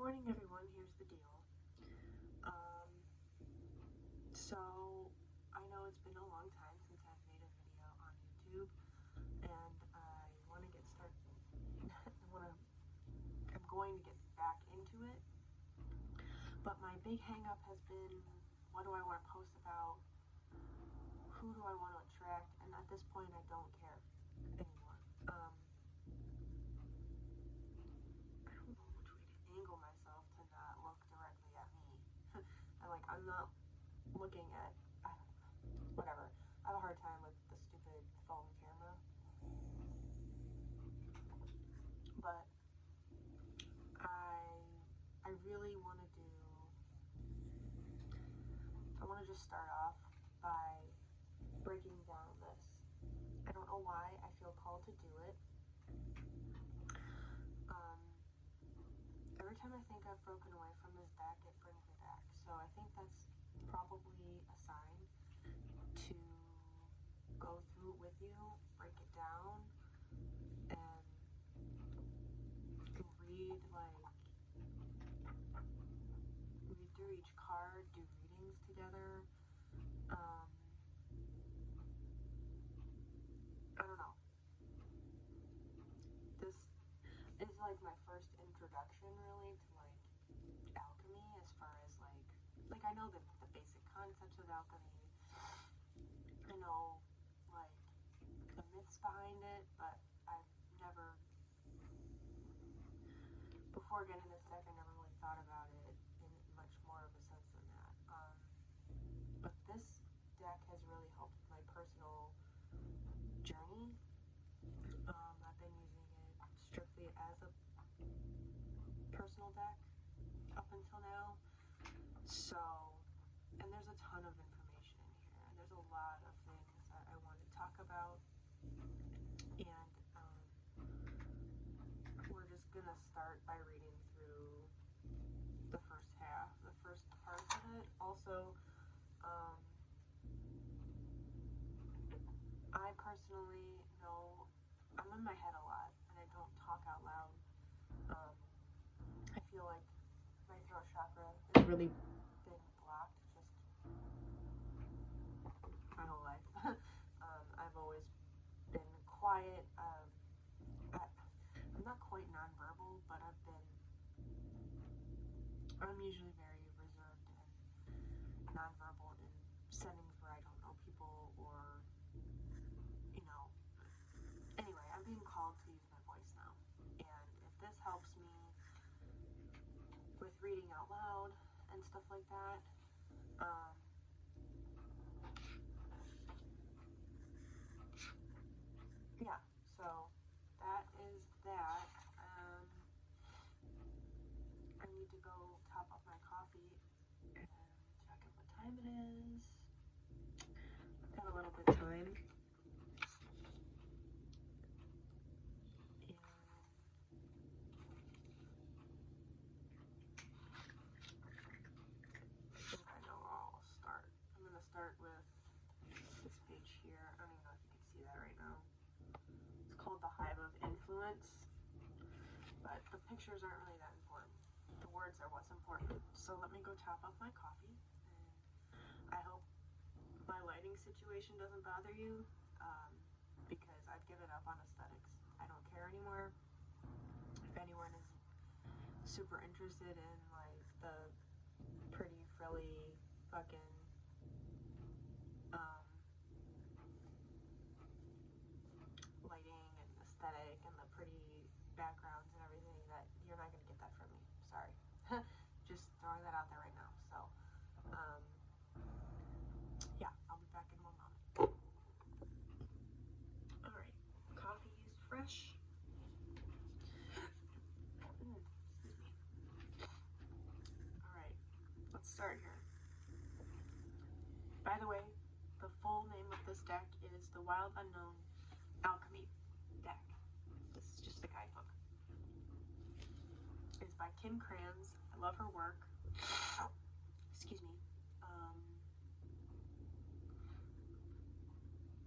morning, everyone. Here's the deal. So I know it's been a long time since I've made a video on YouTube, and I want to get started. I'm going to get back into it, but my big hang-up has been, what do I want to post about? Who do I want to attract? And at this point, I don't care anymore. I don't know which way to angle myself to not look directly at me. I'm not looking at, whatever. I have a hard time with the stupid phone camera. But I really want to just start off by breaking down this. I don't know why I feel called to do it. Every time I think I've broken away from this deck, it brings me back. So I think that's probably a sign to go through it with you, break it down, and read through each card, do readings together. I don't know. This is my first introduction really to alchemy, as far as I know the basic concepts of alchemy. I know the myths behind it, but I've never, before getting this deck, I never really thought about it in much more of a sense than that. But this deck has really helped my personal journey. I've been using it strictly as a personal deck up until now. So, and there's a ton of information in here, and there's a lot of things that I want to talk about. And we're just gonna start by reading through the first half, the first part of it. Also, I personally know I'm in my head a lot, and I don't talk out loud. I feel like my throat chakra has really been blocked just my whole life. I've always been quiet. I'm not quite nonverbal, but I'm usually very reserved and nonverbal in settings where I don't know people, or, anyway, I'm being called to use my voice now. And if this helps me with reading out loud and stuff like that, yeah, so that is that. I need to go top up my coffee and check what time it is. I've got a little bit of time. Start with this page here. I don't even know if you can see that right now. It's called The Hive of Influence, but the pictures aren't really that important. The words are what's important. So let me go top up my coffee, and I hope my lighting situation doesn't bother you, because I've given up on aesthetics. I don't care anymore. If anyone is super interested in the pretty frilly fucking lighting and aesthetic and the pretty backgrounds and everything, that you're not going to get that from me. Sorry. Just throwing that out there right now. So, yeah, I'll be back in one moment. Alright, coffee is fresh. Excuse me. Alright, let's start here. By the way, the full name of this deck is the Wild Unknown Alchemy deck. This is just a guidebook. It's by Kim Kranz. I love her work. Excuse me.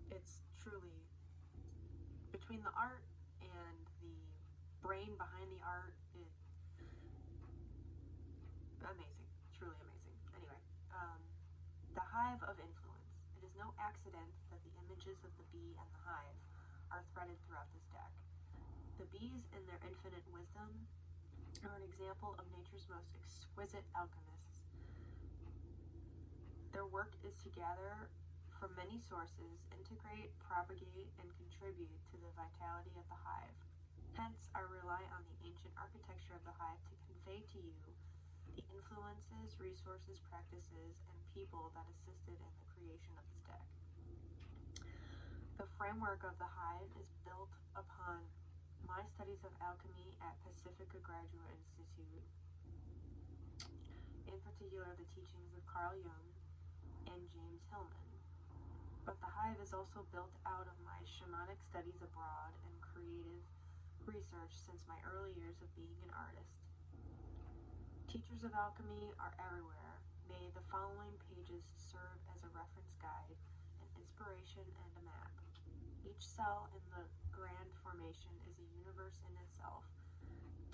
It's truly, between the art and the brain behind the art, amazing, truly amazing. Anyway, the hive of influence. It is no accident that the images of the bee and the hive are threaded throughout this deck. The bees, in their infinite wisdom, are an example of nature's most exquisite alchemists. Their work is to gather from many sources, integrate, propagate, and contribute to the vitality of the hive. Hence, I rely on the ancient architecture of the hive to convey to you the influences, resources, practices, and people that assisted in the creation of this deck. The framework of the hive is built upon my studies of alchemy at Pacifica Graduate Institute, in particular the teachings of Carl Jung and James Hillman. But the hive is also built out of my shamanic studies abroad and creative research since my early years of being an artist. Teachers of alchemy are everywhere. May the following pages serve as a reference guide, an inspiration, and a map. Each cell in the grand formation is a universe in itself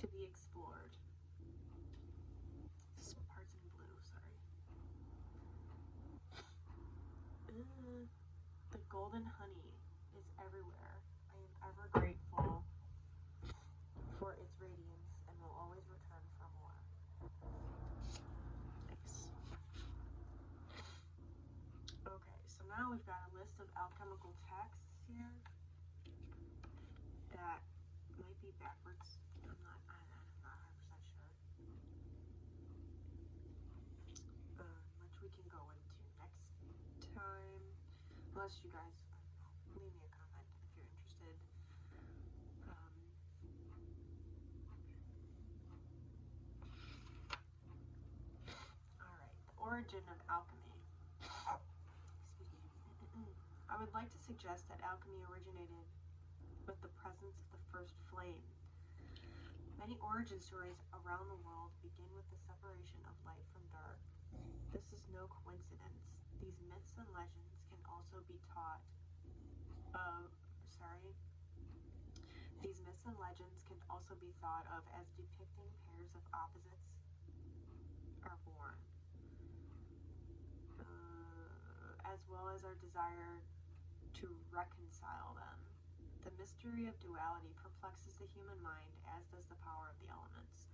to be explored. This part's in blue, sorry. The golden honey is everywhere. I am ever grateful for its radiance and will always return for more. Nice. Okay, so now we've got a list of alchemical texts here that might be backwards. I'm not 100% sure. Which we can go into next time. Unless you guys, leave me a comment if you're interested. Alright, the origin of alchemy. Excuse me. I would like to suggest that alchemy originated with the presence of the first flame. Many origin stories around the world begin with the separation of light from dark. This is no coincidence. These myths and legends can also be taught These myths and legends can also be thought of as depicting pairs of opposites are born, as well as our desire to reconcile them. The mystery of duality perplexes the human mind, as does the power of the elements.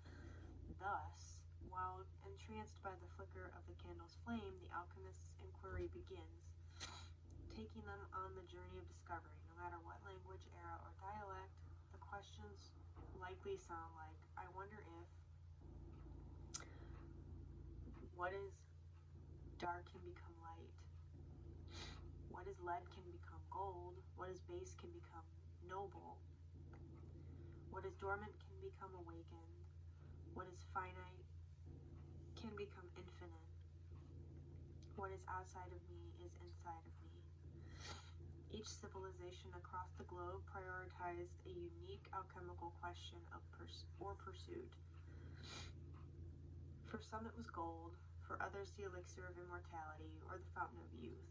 Thus, while entranced by the flicker of the candle's flame, the alchemist's inquiry begins, taking them on the journey of discovery. No matter what language, era, or dialect, the questions likely sound like, I wonder if what is dark can become light, what is lead can become gold, what is base can become noble, what is dormant can become awakened, what is finite can become infinite, what is outside of me is inside of me. Each civilization across the globe prioritized a unique alchemical question of pursuit. For some it was gold, for others the elixir of immortality or the fountain of youth.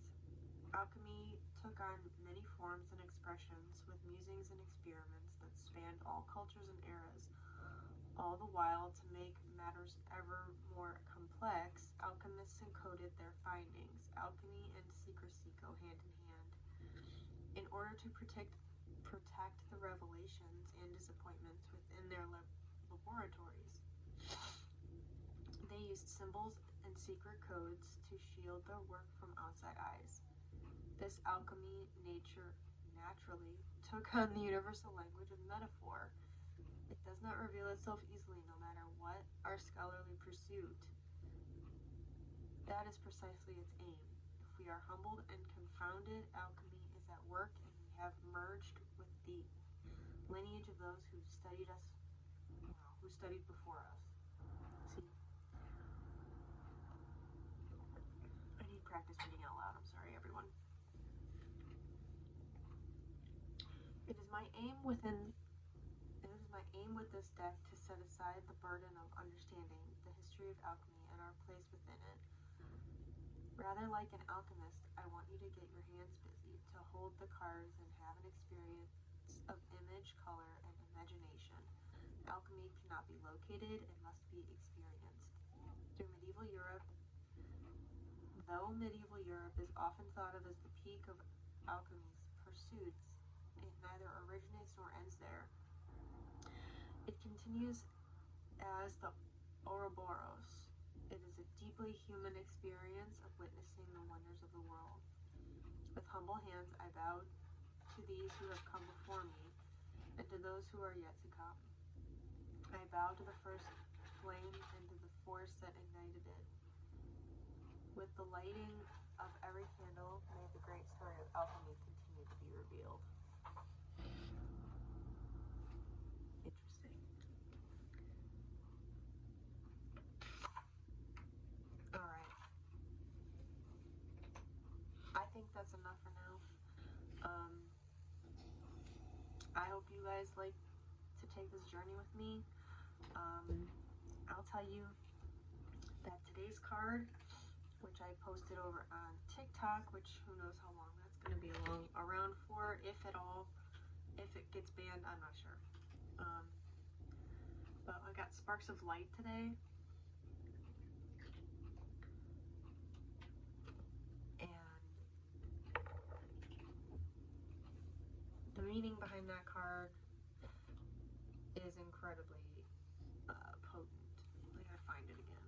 Alchemy took on many forms and expressions, with musings and experiments that spanned all cultures and eras. All the while, to make matters ever more complex, alchemists encoded their findings. Alchemy and secrecy go hand in hand. In order to protect the revelations and disappointments within their laboratories, they used symbols and secret codes to shield their work from outside eyes. This alchemy naturally took on the universal language of metaphor. It does not reveal itself easily, no matter what our scholarly pursuit. That is precisely its aim. If we are humbled and confounded, alchemy is at work, and we have merged with the lineage of those who studied before us. See, I need practice reading out loud. I'm sorry, everyone. It is my aim with this deck to set aside the burden of understanding the history of alchemy and our place within it. Rather, like an alchemist, I want you to get your hands busy, to hold the cards and have an experience of image, color, and imagination. Alchemy cannot be located, it must be experienced. through medieval Europe. Though medieval Europe is often thought of as the peak of alchemy's pursuits, it neither originates nor ends there. It continues as the Ouroboros. It is a deeply human experience of witnessing the wonders of the world. With humble hands I bow to these who have come before me, and to those who are yet to come. I bow to the first flame and to the force that ignited it. With the lighting of every candle, may the great story of alchemy continue to be revealed. Interesting. Alright. I think that's enough for now. I hope you guys like to take this journey with me. I'll tell you that today's card, which I posted over on TikTok, which who knows how long that's going to be around for, if at all. If it gets banned, I'm not sure. But I got Sparks of Light today. And the meaning behind that card is incredibly potent. I gotta find it again.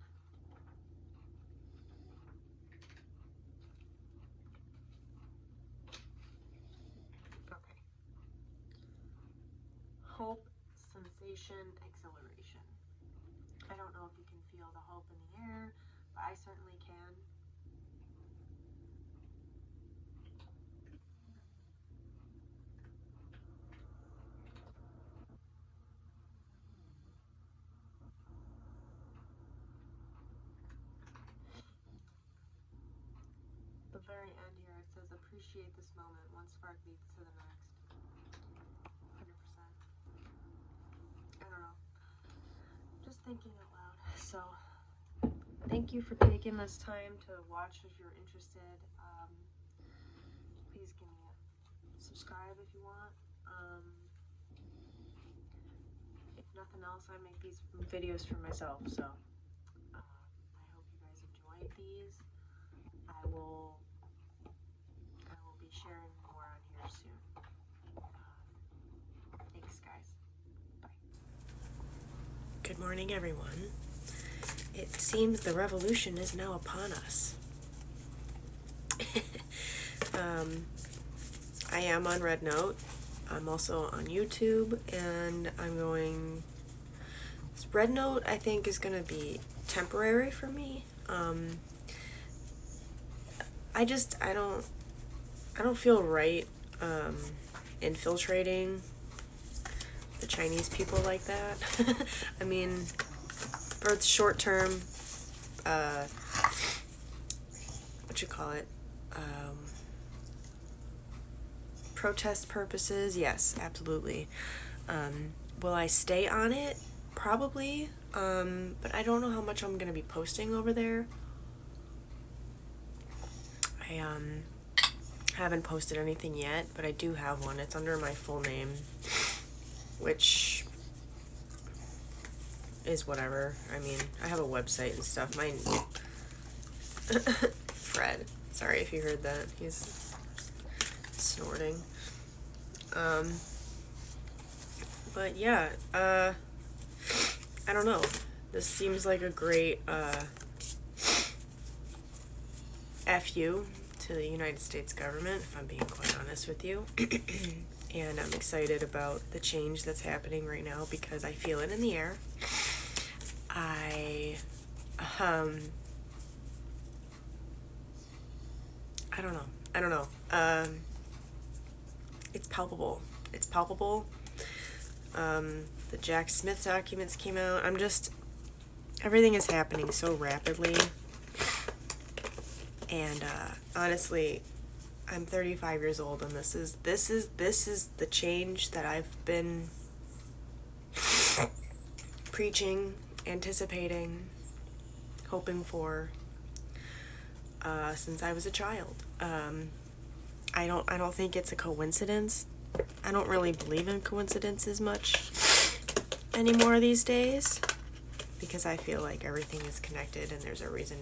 Okay. Hope, sensation, exhilaration. I don't know if you can feel the hope in the air, but I certainly can. The very end here, it says, appreciate this moment. One spark leads to the next. 100%. I don't know. Just thinking out loud. So, thank you for taking this time to watch if you're interested. Please give me a subscribe if you want. If nothing else, I make these videos for myself, so I hope you guys enjoyed these. I will be sharing more on here soon. Thanks, guys. Bye. Good morning, everyone. It seems the revolution is now upon us. I am on Red Note. I'm also on YouTube, and I'm going... Red Note, I think, is going to be temporary for me. I don't feel right infiltrating the Chinese people like that. I mean, for its short term, protest purposes, yes, absolutely. Will I stay on it? Probably, but I don't know how much I'm gonna be posting over there. I haven't posted anything yet, but I do have one. It's under my full name, which is whatever. I mean, I have a website and stuff. Mine, Fred. Sorry if you heard that. He's snorting. But yeah, I don't know. This seems like a great, FU to the United States government, if I'm being quite honest with you. And I'm excited about the change that's happening right now because I feel it in the air. I don't know. It's palpable. The Jack Smith documents came out. Everything is happening so rapidly. And honestly, I'm 35 years old, and this is the change that I've been preaching, anticipating, hoping for since I was a child. I don't think it's a coincidence. I don't really believe in coincidences much anymore these days. because I feel like everything is connected and there's a reason.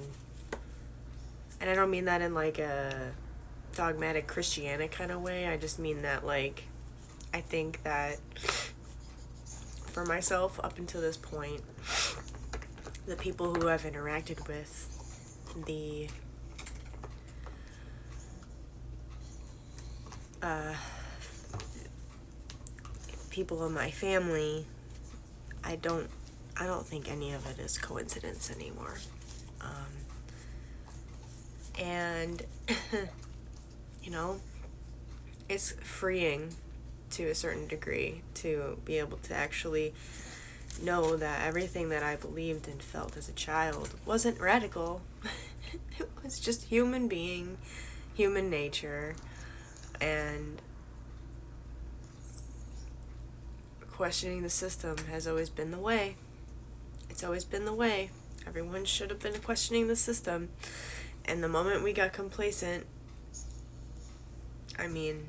And I don't mean that in like a dogmatic Christianic kind of way. I just mean that, like, I think that for myself, up until this point, the people who I've interacted with, the people in my family, I don't think any of it is coincidence anymore. And you know, it's freeing to a certain degree to be able to actually know that everything that I believed and felt as a child wasn't radical. It was just human being, human nature, and questioning the system has always been the way. It's always been the way. Everyone should have been questioning the system. And the moment we got complacent, I mean,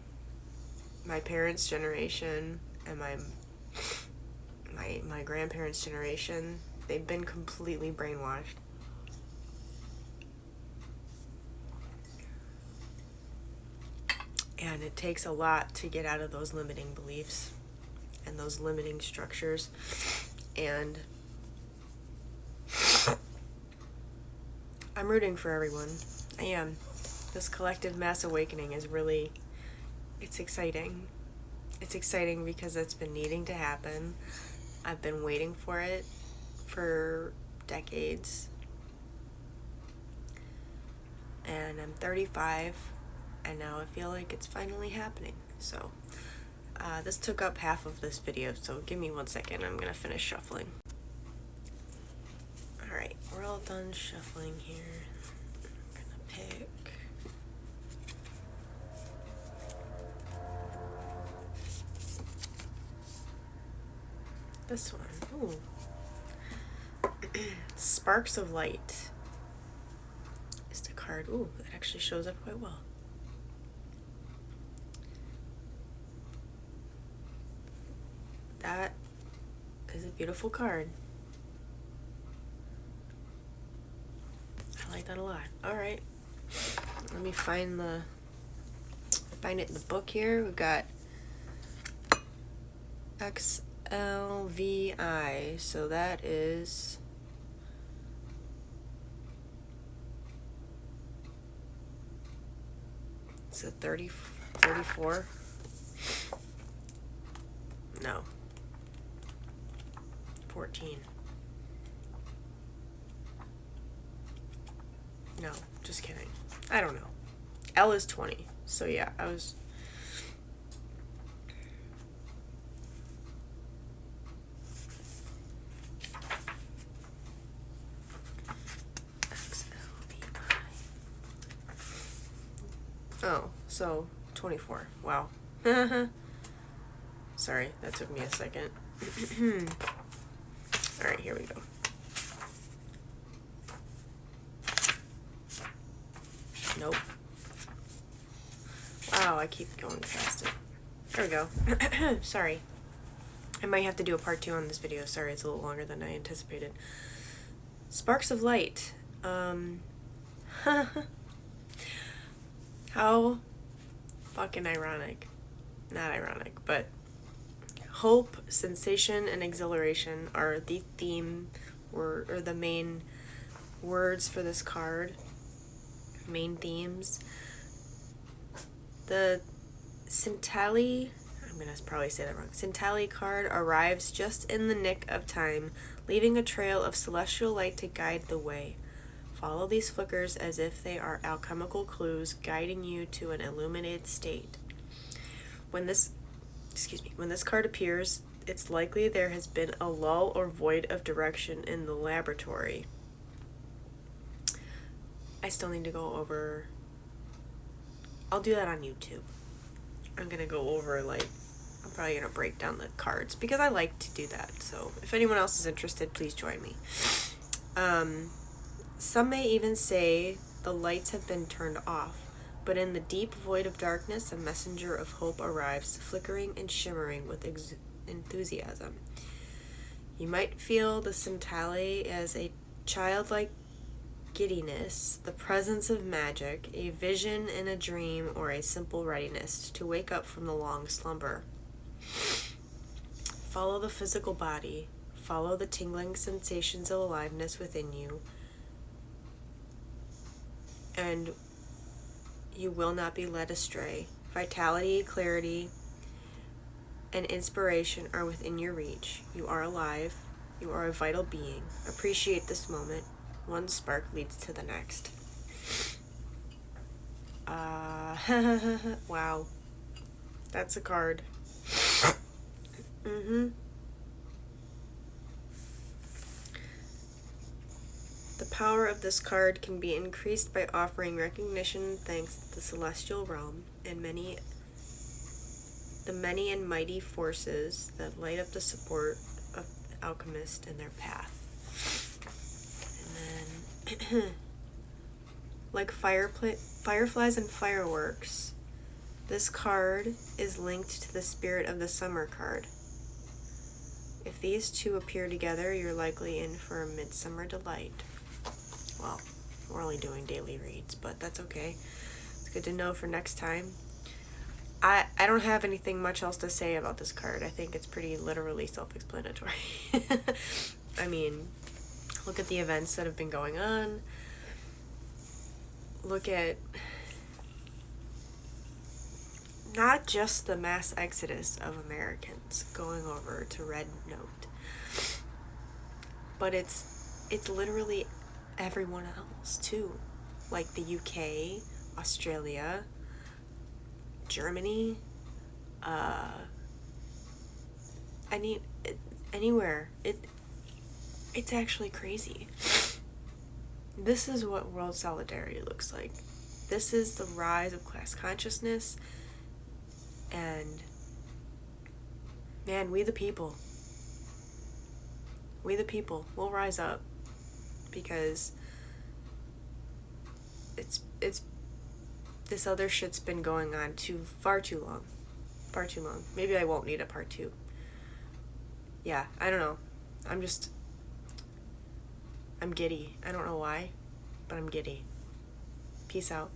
my parents' generation and my grandparents' generation, they've been completely brainwashed. And it takes a lot to get out of those limiting beliefs and those limiting structures. And I'm rooting for everyone. I am. This collective mass awakening is really, it's exciting. It's exciting because it's been needing to happen. I've been waiting for it for decades. And I'm 35, and now I feel like it's finally happening. So, this took up half of this video, so give me 1 second. I'm gonna finish shuffling. Alright, we're all done shuffling here. I'm gonna pick this one. Ooh. Sparks of Light is the card. Ooh, that actually shows up quite well. That is a beautiful card. I like that a lot. Alright. Let me find it in the book here. We've got XLVI. So that is it's a 34. No. 14. No, just kidding. I don't know. L is 20. So yeah, I was... Oh, so 24. Wow. Sorry, that took me a second. Alright, here we go. Nope. Wow, I keep going past it. There we go. Sorry. I might have to do a part 2 on this video. Sorry, it's a little longer than I anticipated. Sparks of Light. How fucking ironic. Not ironic, but hope, sensation, and exhilaration are the theme or the main words for this card. Main themes. The Centali, I'm gonna probably say that wrong. Centali card arrives just in the nick of time, leaving a trail of celestial light to guide the way. Follow these flickers as if they are alchemical clues guiding you to an illuminated state. When this card appears, it's likely there has been a lull or void of direction in the laboratory. I still need to go over... I'll do that on YouTube. I'm gonna go over, like, I'm probably gonna break down the cards because I like to do that. So if anyone else is interested, please join me. Some may even say the lights have been turned off, but in the deep void of darkness, a messenger of hope arrives, flickering and shimmering with enthusiasm. You might feel the scintillate as a childlike giddiness, the presence of magic, a vision in a dream, or a simple readiness to wake up from the long slumber. Follow the physical body. Follow the tingling sensations of aliveness within you, and you will not be led astray. Vitality, clarity, and inspiration are within your reach. You are alive. You are a vital being. Appreciate this moment. One spark leads to the next. Wow. That's a card. The power of this card can be increased by offering recognition and thanks to the celestial realm and the many and mighty forces that light up the support of the alchemist in their path. And then, like fireflies and fireworks, this card is linked to the spirit of the summer card. If these two appear together, you're likely in for a midsummer delight. Well, we're only doing daily reads, but that's okay. It's good to know for next time. I don't have anything much else to say about this card. I think it's pretty literally self-explanatory. I mean, look at the events that have been going on. Look at not just the mass exodus of Americans going over to Red Note, but it's literally everyone else too, like the UK, Australia, Germany, anywhere. It's actually crazy. This is what world solidarity looks like. This is the rise of class consciousness, and man, we the people will rise up, because it's this other shit's been going on far too long. Maybe I won't need a part 2. Yeah, I don't know. I'm giddy. I don't know why, but I'm giddy. Peace out.